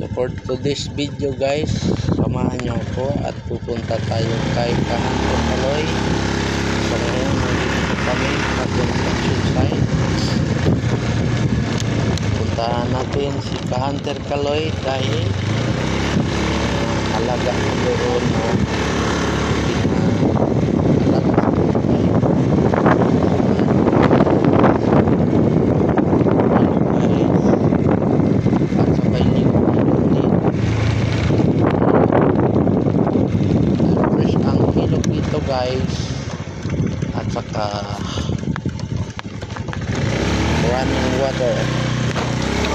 So for today's video guys, samahan nyo ako at pupunta tayo kay Kahunter Kaloy. So ngayon nandito kami sa construction site. Puntahan natin si Kahunter Kaloy dahil alaga ko doon na guys, at saka running water,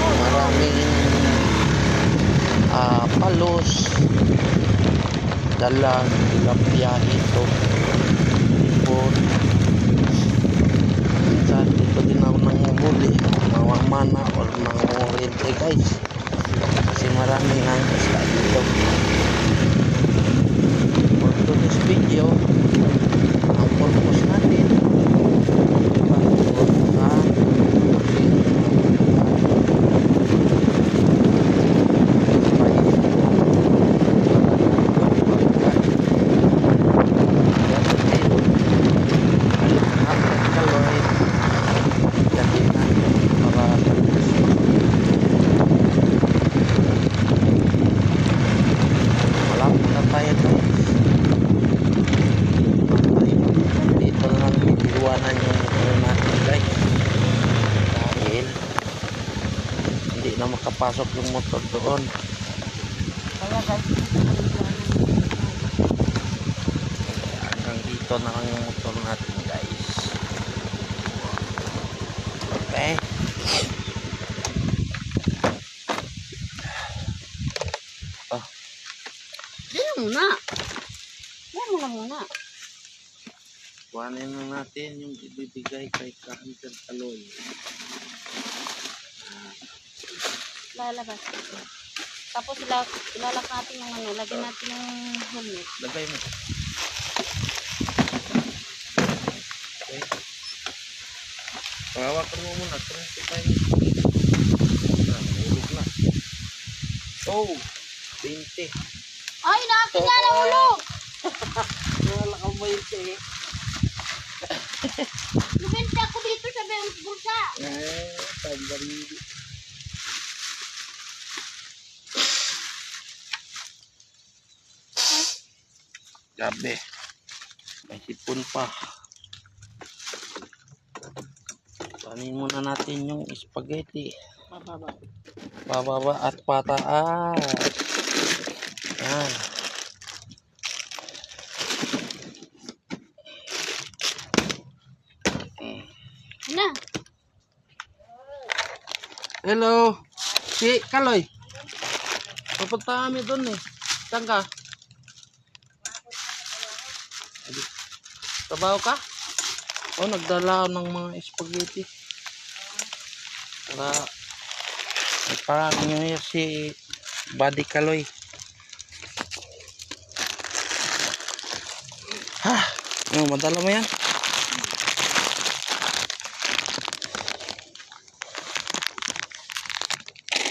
maraming palos, dalag, tilapia ito, ipon. Minsan dito din ako nanguhuli, mawamana or nanguhuli guys, kasi maraming ang isla dito. For today's video, ang purpose natin na makapasok yung motor doon. Hanggang dito na lang yung motor natin guys. Okay. Oh. Diyan muna. Diyan muna. Kuhanin na natin yung ibibigay kay Kahunter Kaloy. Lalabas. Tapos ilalak natin yung ano, lagyan natin yung helmet. Lagay mo. Okay. Pahawakan mo muna. Turun tayo. Hulog na. Oh, 20. Ay, naakin nga na hulog! Wala kang 20. Lubente ako dito sa bulsa. Tandang. Gabi, may sipon pa. Panin muna natin yung spaghetti. Pababa at pataas. Yan. Na. Hello. Si Kaloy. Papunta kami doon eh. Saan ka? Trabaho ka? Oh, nagdala ng mga spaghetti. Para nyo si Buddy Kaloy. Ha? Madala mo yan?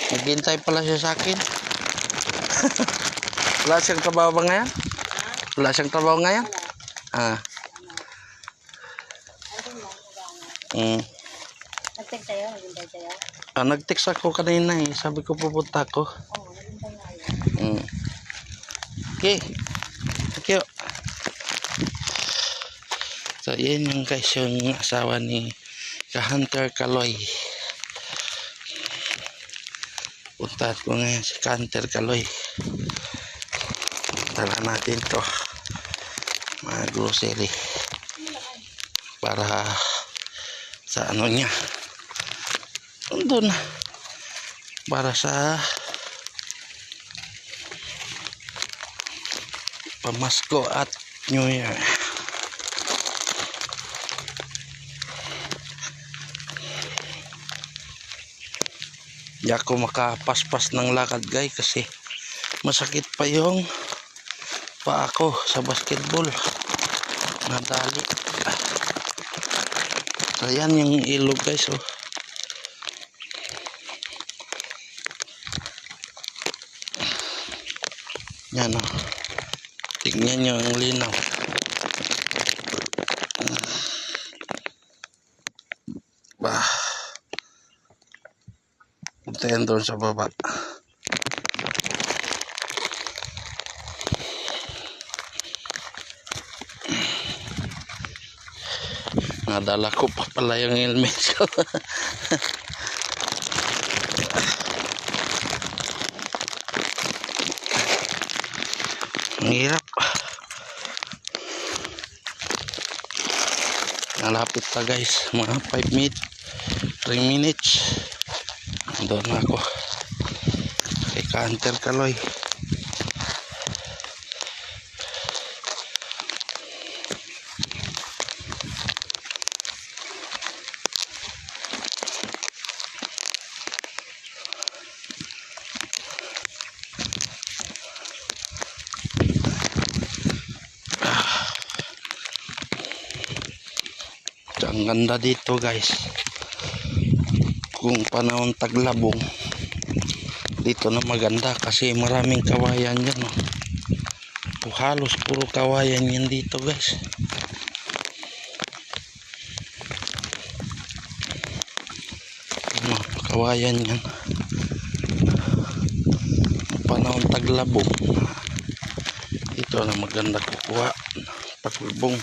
Naghintay pala siya sa akin. Wala siyang trabaho ba ngayon? Wala siyang trabaho ngayon? Nag-text sa'yo? Naghintay sa'yo? Nag-text ako kanina eh. Sabi ko pupunta ako. Naghintay nga. Okay. Thank you. So, yan yung guys yung asawa ni Kahunter Kaloy. Puntahan ko ngayon si Kahunter Kaloy. Tala natin to mga grocery para sa ano niya doon para sa pamasko at New Year. Di ako makapaspas ng lakad guys kasi masakit pa yung paa ko sa basketball. Nadali. So yan yung ilog guys oh. Yan o. Tignan nyo ang linaw. Bah. Puntayan doon sa baba. Nadala ko pa pala yung helmet ko. Ang hirap. Nalapit pa guys. Mga 5 minutes. 3 minutes. Doon ako. Kay Hunter Kaloy. Ang ganda dito guys. Kung panahon taglabong, dito na maganda kasi maraming kawayan yan. Halos puro kawayan yan dito guys. Kawayan yan. Panahon taglabong, dito na maganda kukuha paglabong.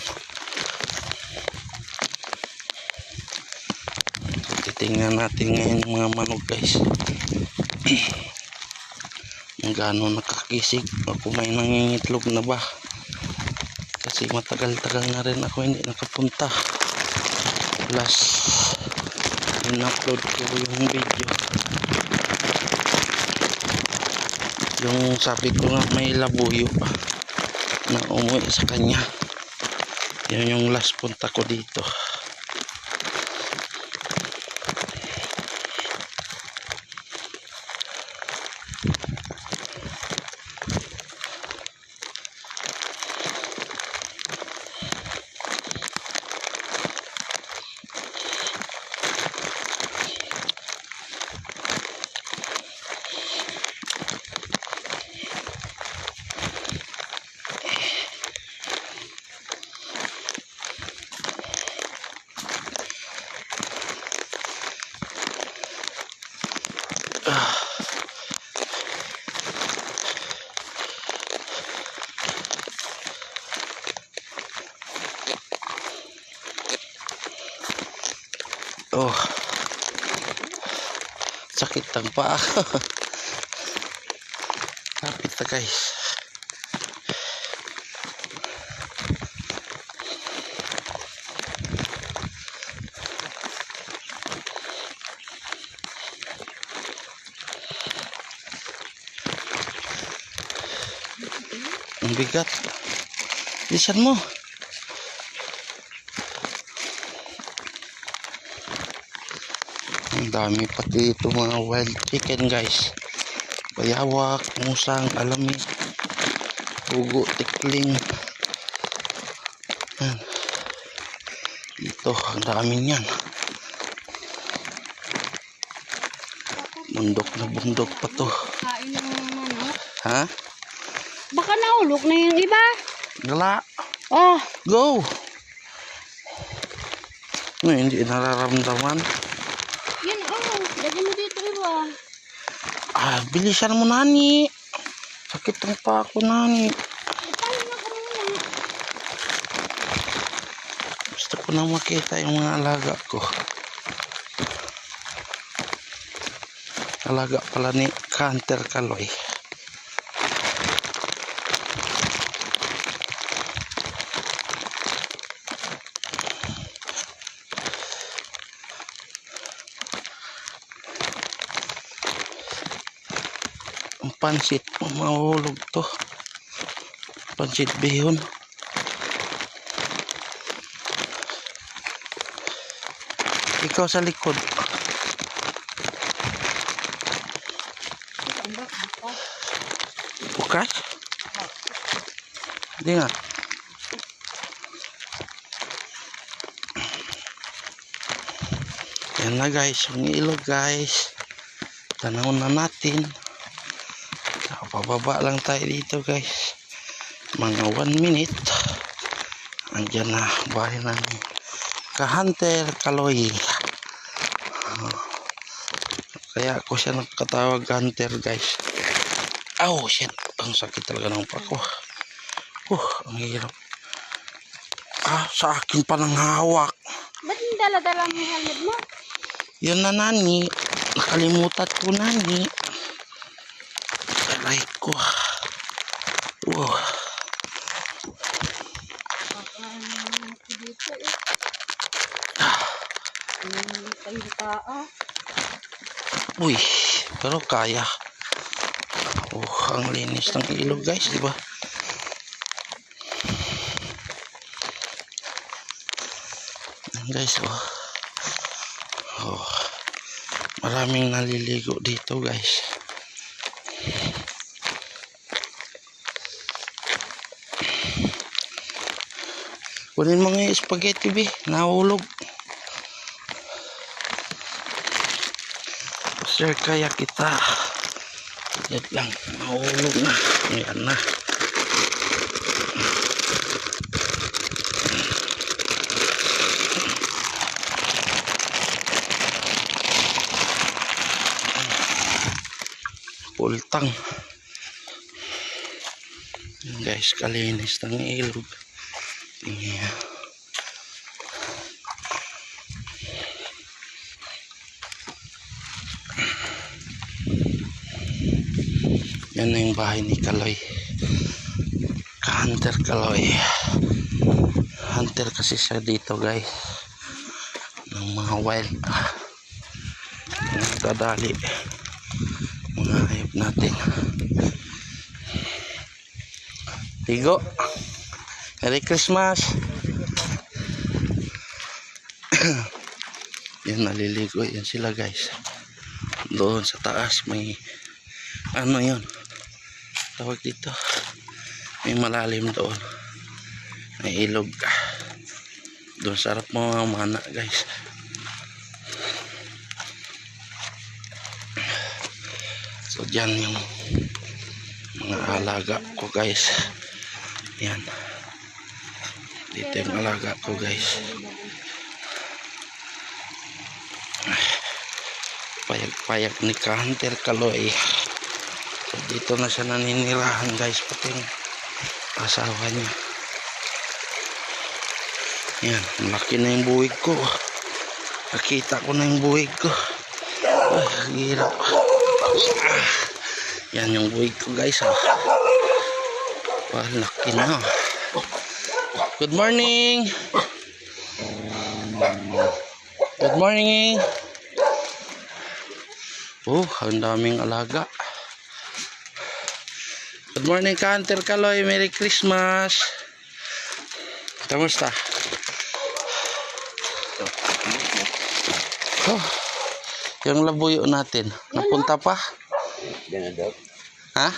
Tingnan natin ngayon mga manok guys. Kung gaano nakakisig o kung may nangingitlog na ba. Kasi matagal-tagal na rin ako hindi nakapunta. Plus in-upload ko yung video. Yung sabi ko nga may labuyo na umuwi sa kanya. Yun yung last punta ko dito. Oh, sakit ang paa. Kapit na guys. Ang bigat. Lisan mo. Ang dami pati ito mga wild chicken guys. Bayawak, musang, alami, pugo, tikling. Yan. Dito, ang dami niyan. Bundok na bundok pa to. Kain ng manok. Ha? Baka naulog na yung iba. Gala. Oh, Go! No, hindi nararamdaman. yan oh. Lagyan mo dito iba. Ah, bilisan mo nani. Sakit ang paa ko nani. Paano na ko muna? Gusto ko na makita yung mga alaga ko. Alaga pala ni Hunter Kaloy. Ang pansit, mahulog to. Pansit bihon. Ikaw sa likod. Bukas? Hindi nga. Yan na guys, yung ilog guys. Tanaw na natin. Pababa lang tayo dito guys. Mga 1 minute. Andyan na bahay namin. Ka-Hunter Kaloy. Kaya ako siya nagkatawag Hunter guys. Oh shit. Ang sakit talaga ng pako. Ang hirap. Sa akin pa nang hawak. Ba't hindi dala-dala mo yung helmet mo? Yun na nani. Nakalimutan ko nani. Aray ko. Dito eh. Tayo taa. Uy, pero kaya. Ang linis ng ilog guys, di ba? Guys, maraming naliligo dito guys. Kunin mo nga yung spaghetti be, nahulog. Sir, kaya kita. Yan lang, nahulog na. Ayan na. Pultang. Guys, kalinis ng ilog. Tingnan. Yan na yung bahay ni Kaloy. Hunter Kaloy. Hunter kasi siya dito guys. Ng mga wild. Nagdadali. Mga hayop natin. Ligo. Merry Christmas. Yan, naliligo yan sila guys. Doon sa taas may ano yun tawag dito, may malalim doon, may ilog doon. Sarap mamana guys. So dyan yung mga alaga ko guys. Yan, dito yung alaga ko guys. Payag-payag ni Ka-Hunter Kaloy. So dito na siya naninirahan guys, pati yung asawa niya. Yan, malaki na yung buwig ko. Nakita ko na yung buwig ko. Hirap. Yan yung buwig ko guys. Laki na. Good morning. Good morning. Ang daming alaga. Good morning Ka-Hunter Kaloy, Merry Christmas. Kamusta? Yung labuyo natin, napunta pa? Ganadok. Ha?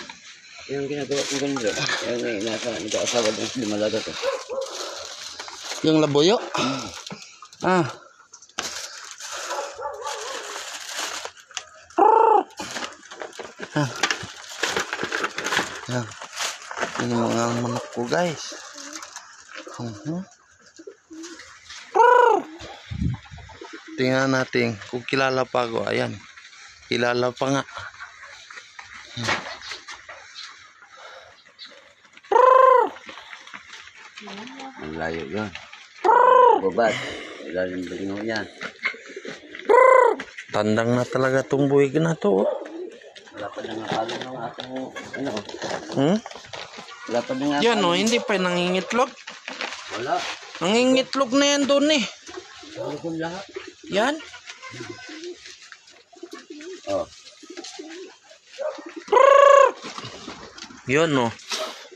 Yung ginagawa ko ganito. Yung nag-aasawa doon sa lumalaga ko. Yung labuyo? Yan. Ini mga manok ko guys. Tingnan natin kung kilala pa ako. Ayan, kilala pa nga. Ang layo yun. Babat. Ilalim din mo yan. Tandang na talaga itong buwig na to. Wala pa nang akala ng atong ano. Wala pa nang akala. Yan hindi pa nangingitlog. Wala. Nangingitlog na yan doon eh. Wala kong lahat. Yan. Yun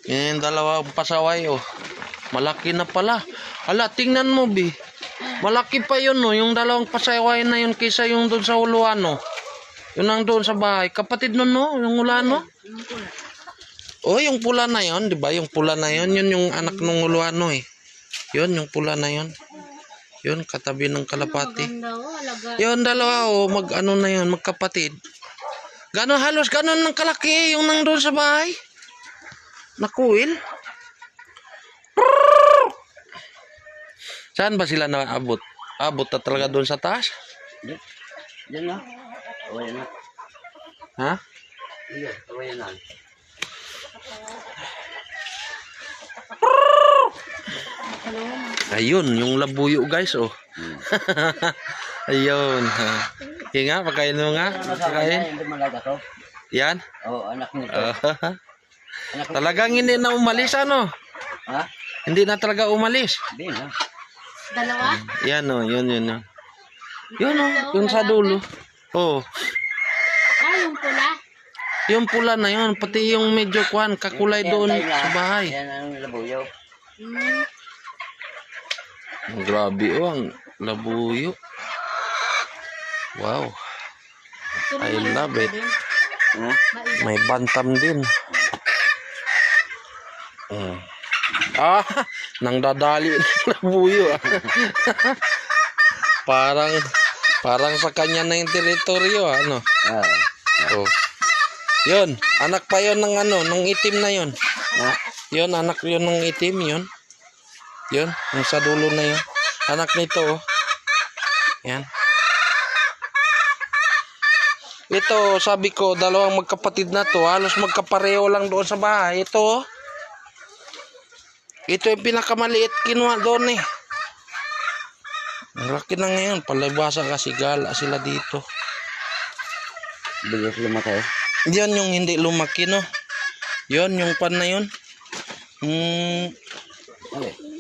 Yan yung dalawang pasaway Malaki na pala. Ala, tingnan mo bi. Malaki pa yun yung dalawang pasaway na yun kaysa yung doon sa uluan Yun ang doon sa bahay. Kapatid nun yung ulan yung pula na yun, di ba? Yung pula na yun, yun yung anak ng uluan Yun, yung pula na yun. Yun, katabi ng kalapati. Yun, dalawa mag ano na yun, magkapatid. Ganon halos ganon ng kalaki yung nandun sa bahay. Nakuil. Saan ba sila naabot? Abot na talaga doon sa taas? Diyan na. Awayan na. Ha? Iya, awayan na. Ayun, yung labuyo guys, oh. Ayun. Ha. Hinga, pagkain mo nga. Pagkain. Hindi malaga to. Yan. Oo, anak nito. Anak Talagang hindi na umalis, ano? Ha? Hindi na talaga umalis. Hindi na. Dalawa? Yan, oh. Yun. Oh. Yun, oh. Yun sa dulo. Oh. Yung pula. Yung pula na yun, pati yung medyo kuhan, kakulay doon sa bahay. Yan ang labuyo. Grabe, oh, ang labuyo. Wow. I love it. May bantam din. Nang dadali ng labuyo. Parang sa kanya na yung teritoryo, ano? Oh. Yun, anak pa yon ng ano, ng itim na yon. Yun, anak yon ng itim, yun. Yun, yung sa dulo na yun. Anak nito, oh. Yan. Ito, sabi ko, dalawang magkapatid na to. Halos magkapareho lang doon sa bahay. Ito, oh. Ito yung pinakamaliit kinuha doon, eh. Ang laki na ngayon. Palibasa kasi gala sila dito. Bilis lumaki. Yan yung hindi lumaki, no? Yun, yung pan na yun.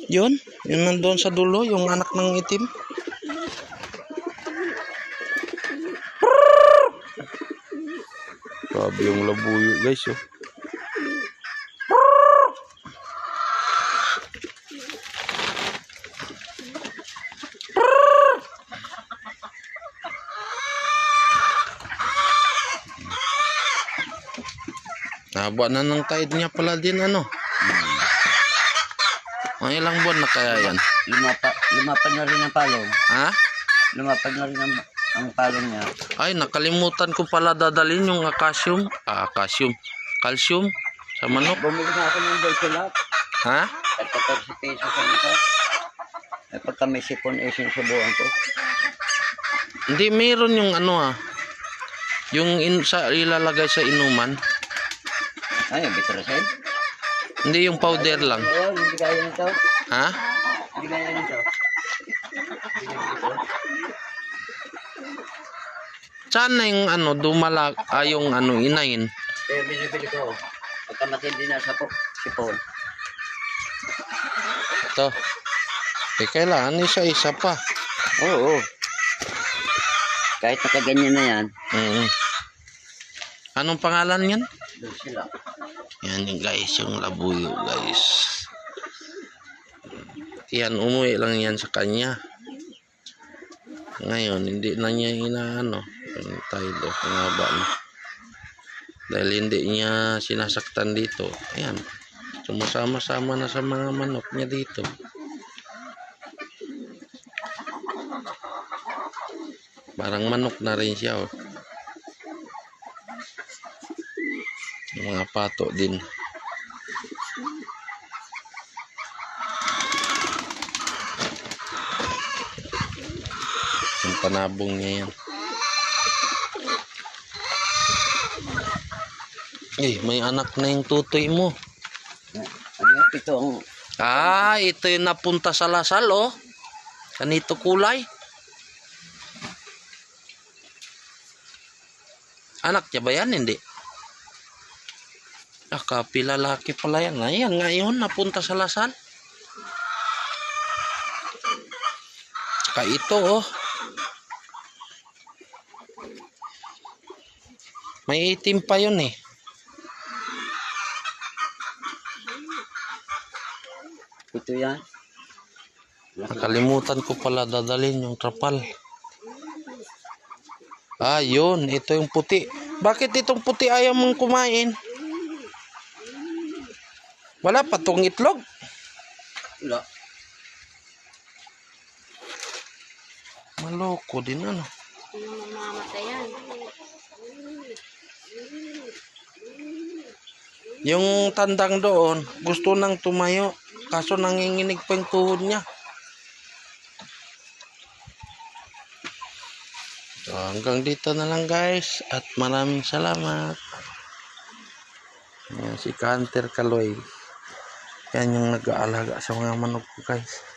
Yun, yun nandun sa dulo, yung anak ng itim. Grabe yung labuyo, guys, oh. Haba na ng tide niya pala din, ano? Ang ilang buwan na kaya yan? Lumapad na rin ang palong. Ha? Lumapad na rin ang palong niya. Ay, nakalimutan ko pala dadalhin yung calcium sa manok. Bumili na ako ng Dolce-Lac. Ha? At 14 pesos ang ito. Ay pagka may sipon, sinusubuan ko. Hindi, meron yung ano, yung ilalagay sa inuman. Ay, Vitracel? Hindi, yung powder lang. Ayaw, hindi kaya nito. Ha? Hindi kaya nito. Saan na yung ano, yung ano, inayin? Kaya binibili ko. Pagka matindi na sa sipon. Ito. Kailangan isa-isa pa. Oo. Kahit nakaganyan na yan. Anong pangalan yan? Doon sila. Yan yung guys, yung labuyo guys. Yan, umuwi lang yan sa kanya. Ngayon, hindi na niya inaano. Yung tide, ang haba na. Dahil hindi niya sinasaktan dito. Ayan. Sumasama-sama na sa mga manok niya dito. Parang manok na rin siya, oh. Mga pato din. Yung panabong niya yan. May anak na yung tutoy mo. Ano yung pitong? Ito yung napunta sa lasal, oh. Ganito kulay. Anak niya ba yan? Hindi. Kapilalaki pala yan. Ayan, ngayon napunta sa lasal. Saka ito, oh. May itim pa yun, eh. Ito yan. Nakalimutan ko pala dadalhin yung trapal. Yun. Ito yung puti. Bakit itong puti ayaw mong kumain? Wala pa tong itlog. Wala. Maloko din, ano. Mamamatay yan. Yung tandang doon, gusto nang tumayo. Kaso nanginginig pa yung tuhod niya. So, hanggang dito na lang guys. At maraming salamat. Yan, si Kanter Kaloy. Yan yung nag-aalaga sa mga manok ko guys.